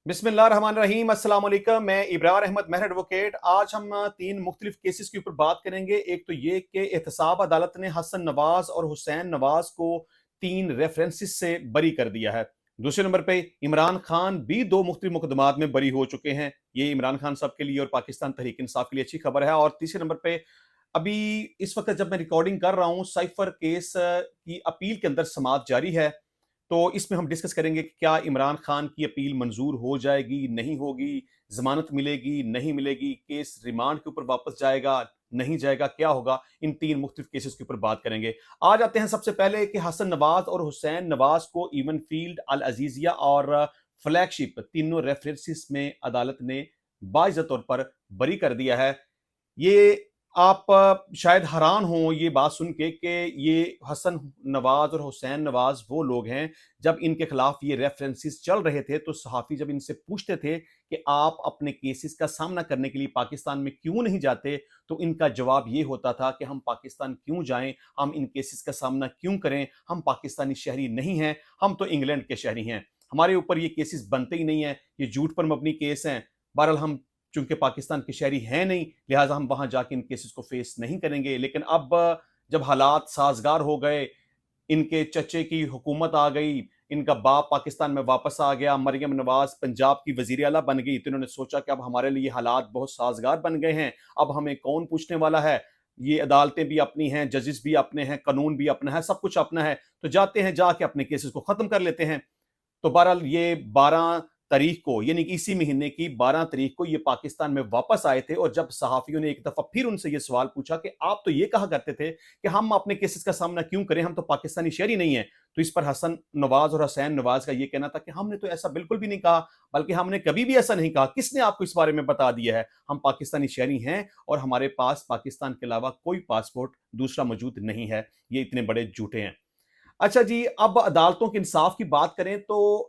बिस्मिल्लाहिर्रहमानिर्रहीम, अस्सलाम वालेकुम। मैं इब्रार अहमद मेहर एडवोकेट। आज हम 3 मुख्तलिफ केसेस के ऊपर बात करेंगे। एक तो ये कि एहतसाब अदालत ने हसन नवाज और हुसैन नवाज को 3 रेफरेंसेस से बरी कर दिया है। दूसरे नंबर पे इमरान खान भी 2 मुख्तलिफ मुकदमात में बरी हो चुके हैं। ये इमरान खान साहब के लिए और पाकिस्तान तहरीक इंसाफ के लिए अच्छी खबर है। और तीसरे नंबर पे अभी इस वक्त जब मैं रिकॉर्डिंग कर रहा हूँ, साइफर केस की अपील के अंदर समाअत जारी है। तो इसमें हम डिस्कस करेंगे कि क्या इमरान खान की अपील मंजूर हो जाएगी, नहीं होगी, जमानत मिलेगी, नहीं मिलेगी, केस रिमांड के ऊपर वापस जाएगा, नहीं जाएगा, क्या होगा। इन 3 मुख्तलिफ केसेस के ऊपर बात करेंगे। आ जाते हैं सबसे पहले कि हसन नवाज और हुसैन नवाज को इवन फील्ड, अल अजीजिया और फ्लैगशिप तीनों रेफरेंसेस में अदालत ने बाइज्जत तौर पर बरी कर दिया है। ये आप शायद हैरान हो ये बात सुन के कि ये हसन नवाज और हुसैन नवाज वो लोग हैं, जब इनके खिलाफ ये रेफरेंसेस चल रहे थे तो सहाफ़ी जब इनसे पूछते थे कि आप अपने केसेस का सामना करने के लिए पाकिस्तान में क्यों नहीं जाते, तो इनका जवाब ये होता था कि हम पाकिस्तान क्यों जाएं, हम इन केसेस का सामना क्यों करें, हम पाकिस्तानी शहरी नहीं हैं, हम तो इंग्लैंड के शहरी हैं, हमारे ऊपर ये केसेस बनते ही नहीं हैं, ये झूठ पर मबनी केस हैं। बहरहाल हम चूंकि पाकिस्तान के शहरी हैं नहीं, लिहाजा हम वहां जाके इन केसेस को फेस नहीं करेंगे। लेकिन अब जब हालात साजगार हो गए, इनके चचे की हुकूमत आ गई, इनका बाप पाकिस्तान में वापस आ गया, मरियम नवाज पंजाब की वजीर आला बन गई, तो इन्होंने सोचा कि अब हमारे लिए हालात बहुत साजगार बन गए हैं, अब हमें कौन पूछने वाला है। ये अदालतें भी अपनी हैं, जजेस भी अपने हैं, कानून भी अपना है, सब कुछ अपना है, तो जाते हैं जाके अपने केसेस को खत्म कर लेते हैं। तो बहरहाल ये 12 तारीख को, यानी कि इसी महीने की 12 तारीख को ये पाकिस्तान में वापस आए थे। और जब सहाफ़ियों ने एक दफ़ा फिर उनसे ये सवाल पूछा कि आप तो ये कहा करते थे कि हम अपने केसेस का सामना क्यों करें, हम तो पाकिस्तानी शहरी नहीं हैं। तो इस पर हसन नवाज और हुसैन नवाज का ये कहना था कि हमने तो ऐसा बिल्कुल भी नहीं कहा, बल्कि हमने कभी भी ऐसा नहीं कहा। किसने आपको इस बारे में बता दिया है? हम पाकिस्तानी शहरी हैं और हमारे पास पाकिस्तान के अलावा कोई पासपोर्ट दूसरा मौजूद नहीं है। ये इतने बड़े झूठे हैं। अच्छा जी, अब अदालतों के इंसाफ की बात करें तो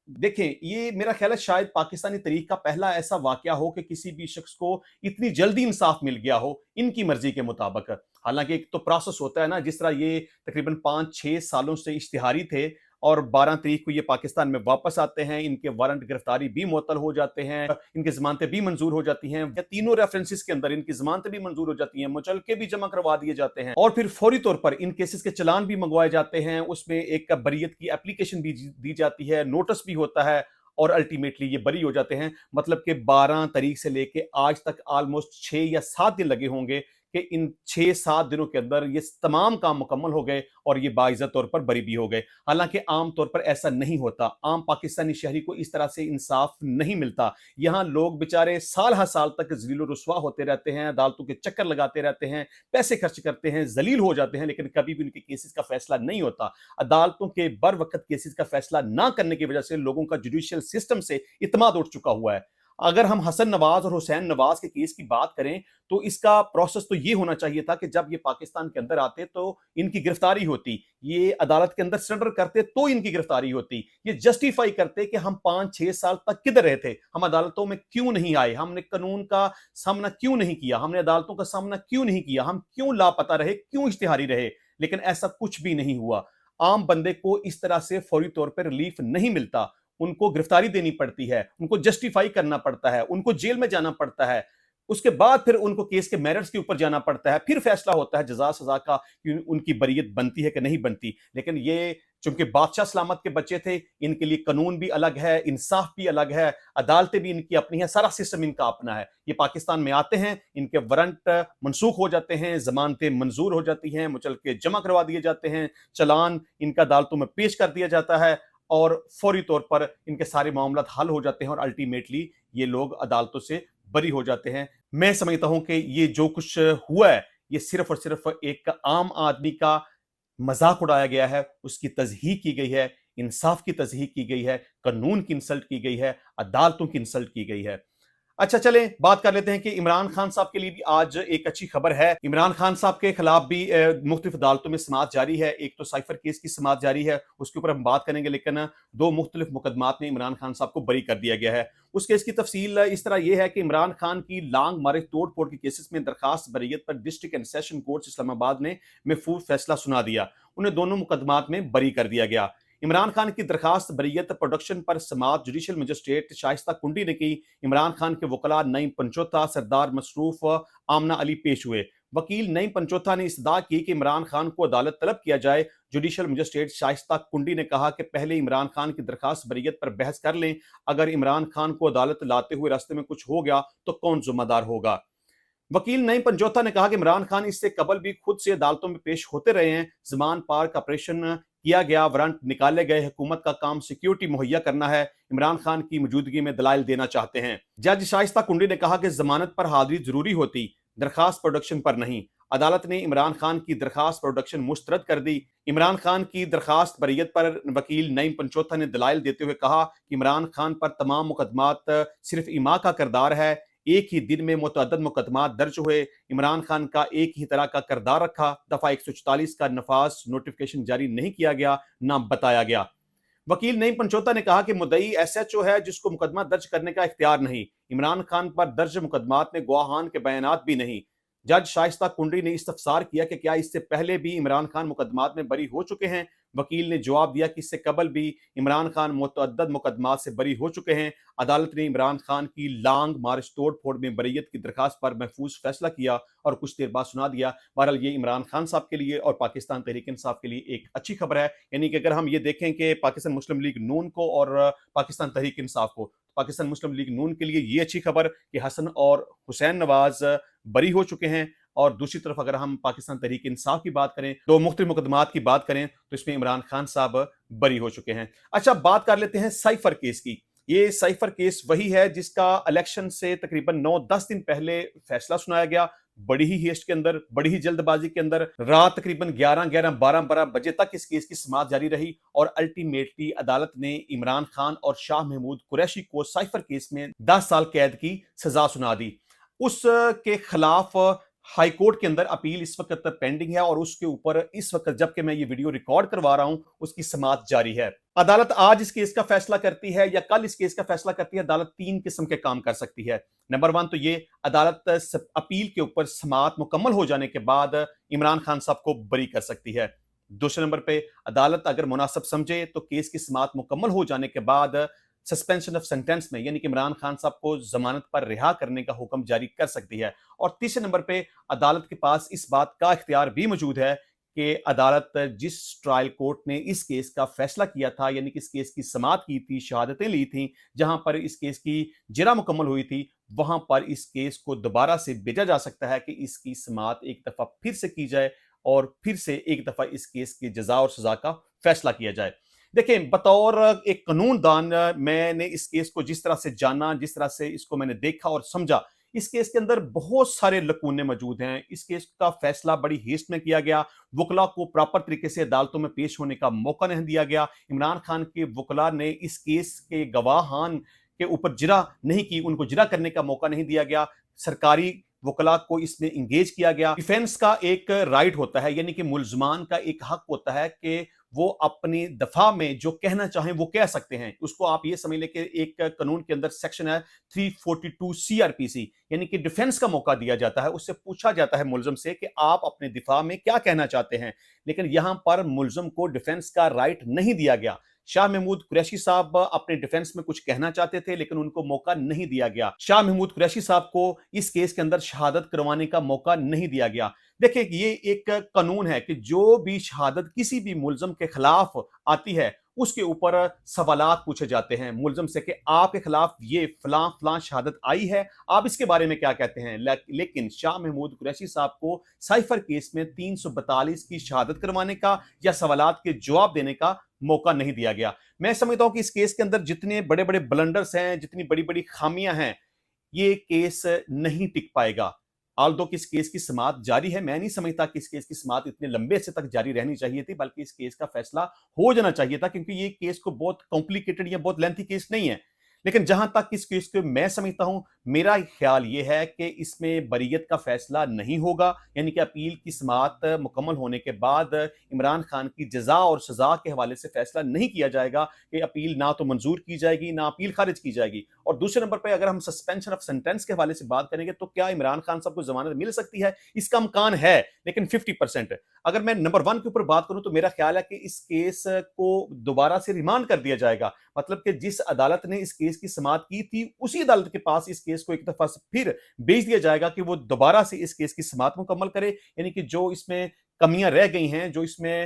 देखें, ये मेरा ख्याल है शायद पाकिस्तानी तारीख का पहला ऐसा वाकया हो कि किसी भी शख्स को इतनी जल्दी इंसाफ मिल गया हो इनकी मर्जी के मुताबिक। हालांकि एक तो प्रोसेस होता है ना, जिस तरह ये तकरीबन 5-6 सालों से इश्तिहारी थे और 12 तारीख को ये पाकिस्तान में वापस आते हैं, इनके वारंट गिरफ्तारी भी मुअत्तल हो जाते हैं, इनकी जमानतें भी मंजूर हो जाती हैं, या तीनों रेफरेंसेस के अंदर इनकी जमानतें भी मंजूर हो जाती हैं, मुचलके भी जमा करवा दिए जाते हैं, और फिर फौरी तौर पर इन केसेस के चलान भी मंगवाए जाते हैं, उसमें एक बरीयत की एप्लीकेशन भी दी जाती है, नोटिस भी होता है, और अल्टीमेटली ये बरी हो जाते हैं। मतलब कि 12 तारीख से लेके आज तक ऑलमोस्ट 6 या 7 दिन लगे होंगे कि इन 6-7 दिनों के अंदर ये तमाम काम मुकम्मल हो गए और ये बाइज्जत तौर पर बरी भी हो गए। हालांकि आम तौर पर ऐसा नहीं होता, आम पाकिस्तानी शहरी को इस तरह से इंसाफ नहीं मिलता। यहाँ लोग बेचारे साल हर साल तक ज़लील रुस्वा होते रहते हैं, अदालतों के चक्कर लगाते रहते हैं, पैसे खर्च करते हैं, जलील हो जाते हैं, लेकिन कभी भी उनके केसेस का फैसला नहीं होता। अदालतों के बर वक्त केसेस का फैसला ना करने की वजह से लोगों का जुडिशियल सिस्टम से इत्मीनान उठ चुका हुआ है। अगर हम हसन नवाज और हुसैन नवाज के केस की बात करें तो इसका प्रोसेस तो ये होना चाहिए था कि जब ये पाकिस्तान के अंदर आते तो इनकी गिरफ्तारी होती, ये अदालत के अंदर सरेंडर करते तो इनकी गिरफ्तारी होती, ये जस्टिफाई करते कि हम 5-6 साल तक किधर रहे थे, हम अदालतों में क्यों नहीं आए, हमने कानून का सामना क्यों नहीं किया, हमने अदालतों का सामना क्यों नहीं किया, हम क्यों लापता रहे, क्यों इश्तिहारी रहे। लेकिन ऐसा कुछ भी नहीं हुआ। आम बंदे को इस तरह से फौरी तौर पर रिलीफ नहीं मिलता, उनको गिरफ्तारी देनी पड़ती है, उनको जस्टिफाई करना पड़ता है, उनको जेल में जाना पड़ता है, उसके बाद फिर उनको केस के मेरिट्स के ऊपर जाना पड़ता है, फिर फैसला होता है जजा सजा का कि उनकी बरीयत बनती है कि नहीं बनती। लेकिन ये चूंकि बादशाह सलामत के बच्चे थे, इनके लिए कानून भी अलग है, इंसाफ भी अलग है, अदालतें भी इनकी अपनी है, सारा सिस्टम इनका अपना है। ये पाकिस्तान में आते हैं, इनके वारंट मनसूख हो जाते हैं, जमानतें मंजूर हो जाती हैं, मुचलके जमा करवा दिए जाते हैं, चलान इनका अदालतों में पेश कर दिया जाता है, और फौरी तौर पर इनके सारे मामला हल हो जाते हैं और अल्टीमेटली ये लोग अदालतों से बरी हो जाते हैं। मैं समझता हूं कि ये जो कुछ हुआ है, ये सिर्फ और सिर्फ एक आम आदमी का मजाक उड़ाया गया है, उसकी तज़हीक की गई है, इंसाफ की तज़हीक की गई है, कानून की इंसल्ट की गई है, अदालतों की इंसल्ट की गई है। अच्छा, चलें बात कर लेते हैं कि इमरान खान साहब के लिए भी आज एक अच्छी खबर है। इमरान खान साहब के खिलाफ भी मुख्तलिफ अदालतों में समाअत जारी है। एक तो साइफर केस की समाअत जारी है, उसके ऊपर हम बात करेंगे, लेकिन 2 मुख्तलिफ मुकदमात में इमरान खान साहब को बरी कर दिया गया है। उस केस की तफसील इस तरह यह है कि इमरान खान की लांग मारे तोड़ फोड़ के केसेस में दरखास्त बरीयत पर district and session court Islamabad ने महफूज फैसला सुना दिया, उन्हें दोनों मुकदमात में बरी कर दिया गया। इमरान खान की दरखास्त बरीयत प्रोडक्शन पर समाअत जुडिशल मजिस्ट्रेट शाइस्ता कुंडी ने की। इमरान खान के वकला नईम पंचोथा, सरदार मसरूफ, आमना अली पेश हुए। वकील नईम पंचोथा ने इस्तदा की कि इमरान खान को अदालत तलब किया जाए। जुडिशल मजिस्ट्रेट शाइस्ता कुंडी ने कहा कि पहले इमरान खान की दरखास्त बरीयत पर बहस कर लें। अगर इमरान खान को अदालत लाते हुए रास्ते में कुछ हो गया तो कौन जिम्मेदार होगा। वकील नईम पंचोथा ने कहा कि इमरान खान इससे कबल भी खुद से अदालतों में पेश होते रहे हैं। जमान पार्क ऑपरेशन किया गया, वारंट निकाले गए। हुकूमत का काम सिक्योरिटी मुहैया करना है। इमरान खान की मौजूदगी में दलाइल देना चाहते हैं। जज शाइस्ता कुंडी ने कहा कि जमानत पर हाजिरी जरूरी होती, दरखास्त प्रोडक्शन पर नहीं। अदालत ने इमरान खान की दरखास्त प्रोडक्शन मुस्तरद कर दी। इमरान खान की दरखास्त बरीयत पर वकील नईम पंचोथा ने दलाइल देते हुए कहा कि इमरान खान पर तमाम मुकदमात सिर्फ इमा का किरदार है। एक ही दिन में मुतअद्दिद मुकदमात दर्ज हुए। इमरान खान का एक ही तरह का किरदार रखा। दफा 144 का नफाज नोटिफिकेशन जारी नहीं किया गया, ना बताया गया। वकील नईम पंचोता ने कहा कि मुद्दई एसएचओ है जिसको मुकदमा दर्ज करने का इख्तियार नहीं। इमरान खान पर दर्ज मुकदमात में गवाहान के बयानात भी नहीं। जज शाइस्ता कुंडी ने इस्तफसार किया कि क्या इससे पहले भी इमरान खान मुकदमात में बरी हो चुके हैं। वकील ने जवाब दिया कि इससे कबल भी इमरान खान मुतअद्दिद मुकदमात से बरी हो चुके हैं। अदालत ने इमरान खान की लांग मार्च तोड़ फोड़ में बरीयत की दरखास्त पर महफूज फैसला किया और कुछ देर बाद सुना दिया। बहरहाल ये इमरान खान साहब के लिए और पाकिस्तान तहरीक इंसाफ के लिए एक अच्छी खबर है। यानी कि अगर हम ये देखें कि पाकिस्तान मुस्लिम लीग नून को और पाकिस्तान तहरीक इंसाफ को, पाकिस्तान मुस्लिम लीग नून के लिए ये अच्छी खबर कि हसन और हुसैन नवाज बरी हो चुके हैं। और दूसरी तरफ अगर हम पाकिस्तान तहरीक इंसाफ की बात करें, तो मुख्तलिफ मुकदमात की बात करें, तो इसमें इमरान खान साहब बरी हो चुके हैं। अच्छा, बात कर लेते हैं साइफर केस की। ये साइफर केस वही है जिसका इलेक्शन से तकरीबन 9-10 दिन पहले फैसला सुनाया गया। बड़ी ही हेस्ट के अंदर, बड़ी ही जल्दबाजी के अंदर रात तकरीबन 11 12 बजे तक इस केस की समाअत जारी रही और अल्टीमेटली अदालत ने इमरान खान और शाह महमूद कुरैशी को साइफर केस में 10 साल कैद की सजा सुना दी। उसके खिलाफ हाई कोर्ट के अंदर अपील इस वक्त पेंडिंग है और उसके ऊपर इस वक्त जबकि मैं ये वीडियो रिकॉर्ड करवा रहा हूं उसकी समाअत जारी है। अदालत आज इस केस का फैसला करती है या कल इस केस का फैसला करती है। अदालत 3 किस्म के काम कर सकती है। नंबर 1 तो ये, अदालत अपील के ऊपर समाअत मुकम्मल हो जाने के बाद इमरान खान साहब को बरी कर सकती है। दूसरे नंबर पे, अदालत अगर मुनासिब समझे तो केस की समाअत मुकम्मल हो जाने के बाद सस्पेंशन ऑफ सेंटेंस में, यानी कि इमरान खान साहब को जमानत पर रिहा करने का हुक्म जारी कर सकती है। और तीसरे नंबर पे, अदालत के पास इस बात का इख्तियार भी मौजूद है कि अदालत जिस ट्रायल कोर्ट ने इस केस का फैसला किया था, यानी कि इस केस की समाअत की थी, शहादतें ली थी, जहां पर इस केस की जिरा मुकम्मल हुई थी, वहां पर इस केस को दोबारा से भेजा जा सकता है कि इसकी समाअत एक दफा फिर से की जाए और फिर से एक दफा इस केस की जजा और सजा का फैसला किया जाए। देखें, बतौर एक कानूनदान मैंने इस केस को जिस तरह से जाना, जिस तरह से इसको मैंने देखा और समझा, इस केस के अंदर बहुत सारे लकूने मौजूद हैं। इस केस का फैसला बड़ी हेस्ट में किया गया। वकला को प्रॉपर तरीके से अदालतों में पेश होने का मौका नहीं दिया गया। इमरान खान के वकला ने इस केस के गवाहान के ऊपर जिरा नहीं की, उनको जिरा करने का मौका नहीं दिया गया। सरकारी वकला को इसमें इंगेज किया गया। डिफेंस का एक राइट होता है, यानी कि मुल्जमान का एक हक होता है कि वो अपनी दफा में जो कहना चाहें वो कह सकते हैं। उसको आप ये समझ लें कि एक कानून के अंदर सेक्शन है 342 सीआरपीसी, यानी कि डिफेंस का मौका दिया जाता है। उससे पूछा जाता है मुल्जम से कि आप अपने दिफा में क्या कहना चाहते हैं। लेकिन यहां पर मुल्जम को डिफेंस का राइट नहीं दिया गया। शाह महमूद कुरैशी साहब अपने डिफेंस में कुछ कहना चाहते थे लेकिन उनको मौका नहीं दिया गया। शाह महमूद कुरैशी साहब को इस केस के अंदर शहादत करवाने का मौका नहीं दिया गया। देखिए, ये एक कानून है कि जो भी शहादत किसी भी मुल्जम के खिलाफ आती है उसके ऊपर सवालात पूछे जाते हैं मुल्जम से कि आपके खिलाफ ये फलां फलां शहादत आई है, आप इसके बारे में क्या कहते हैं। लेकिन शाह महमूद कुरैशी साहब को साइफर केस में 342 की शहादत करवाने का या सवालात के जवाब देने का मौका नहीं दिया गया। मैं समझता हूं कि इस केस के अंदर जितने बड़े बड़े ब्लंडर्स हैं, जितनी बड़ी बड़ी खामियां हैं, ये केस नहीं टिक पाएगा। आल्दो कि इस केस की समाअत जारी है, मैं नहीं समझता कि इस केस की समाअत इतने लंबे से तक जारी रहनी चाहिए थी, बल्कि इस केस का फैसला हो जाना चाहिए था, क्योंकि ये केस को बहुत कॉम्प्लिकेटेड या बहुत लेंथी केस नहीं है। लेकिन जहां तक इस केस को मैं समझता हूं, میرا خیال یہ ہے کہ اس میں بریت کا فیصلہ نہیں ہوگا، یعنی کہ اپیل کی سماعت مکمل ہونے کے بعد عمران خان کی جزا اور سزا کے حوالے سے فیصلہ نہیں کیا جائے گا کہ اپیل نہ تو منظور کی جائے گی نہ اپیل خارج کی جائے گی۔ اور دوسرے نمبر پہ اگر ہم سسپینشن آف سینٹینس کے حوالے سے بات کریں گے تو کیا عمران خان صاحب کو ضمانت مل سکتی ہے؟ اس کا امکان ہے، لیکن 50%۔ اگر میں نمبر 1 کے اوپر بات کروں تو میرا خیال ہے کہ اس کیس کو دوبارہ سے ریمانڈ کر دیا جائے گا، مطلب کہ جس عدالت نے اس کیس کی سماعت کی تھی اسی عدالت کے پاس اس کیس کو ایک دفعہ پھر بھیج دیا جائے گا کہ وہ دوبارہ سے اس کیس کی سماعت مکمل کرے، یعنی کہ جو اس میں کمیاں رہ گئی ہیں، جو اس میں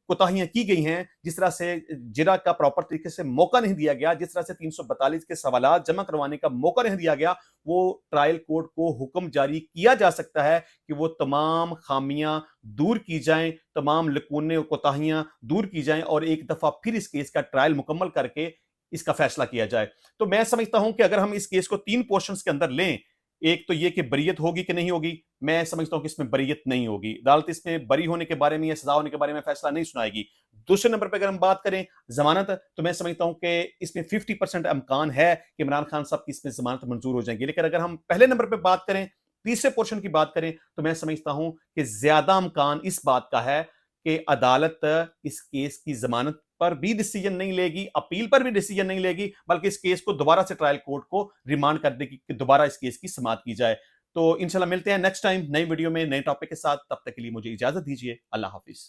کوتاہیاں کی گئی ہیں، جس طرح سے جرا کا پراپر طریقے سے موقع نہیں دیا گیا، جس طرح سے 342 کے سوالات جمع کروانے کا موقع نہیں دیا گیا، وہ ٹرائل کورٹ کو حکم جاری کیا جا سکتا ہے کہ وہ تمام خامیاں دور کی جائیں، تمام لکونے اور کوتاہیاں دور کی جائیں اور ایک دفعہ پھر اس کیس کا ٹرائل مکمل کر کے اس کا فیصلہ کیا جائے۔ تو میں سمجھتا ہوں کہ اگر ہم اس کیس کو 3 پورشنز کے اندر لیں، ایک تو یہ کہ بریت ہوگی کہ نہیں ہوگی، میں سمجھتا ہوں کہ اس میں بریت نہیں ہوگی، عدالت اس میں بری ہونے کے بارے میں یا سزا ہونے کے بارے میں فیصلہ نہیں سنائے گی۔ دوسرے نمبر پہ اگر ہم بات کریں ضمانت، تو میں سمجھتا ہوں کہ اس میں 50% امکان ہے کہ عمران خان صاحب کی اس میں ضمانت منظور ہو جائیں گی، لیکن اگر ہم پہلے نمبر پہ بات کریں، تیسرے پورشن کی بات کریں، تو میں سمجھتا ہوں کہ زیادہ امکان اس بات کا ہے کہ عدالت اس کیس کی ضمانت پر بھی ڈیسیجن نہیں لے گی، اپیل پر بھی ڈیسیجن نہیں لے گی، بلکہ اس کیس کو دوبارہ سے ٹرائل کورٹ کو ریمانڈ کر دے گی کہ دوبارہ اس کیس کی سماعت کی جائے۔ تو انشاءاللہ ملتے ہیں نیکسٹ ٹائم نئی ویڈیو میں نئے ٹاپک کے ساتھ، تب تک کے لیے مجھے اجازت دیجیے، اللہ حافظ۔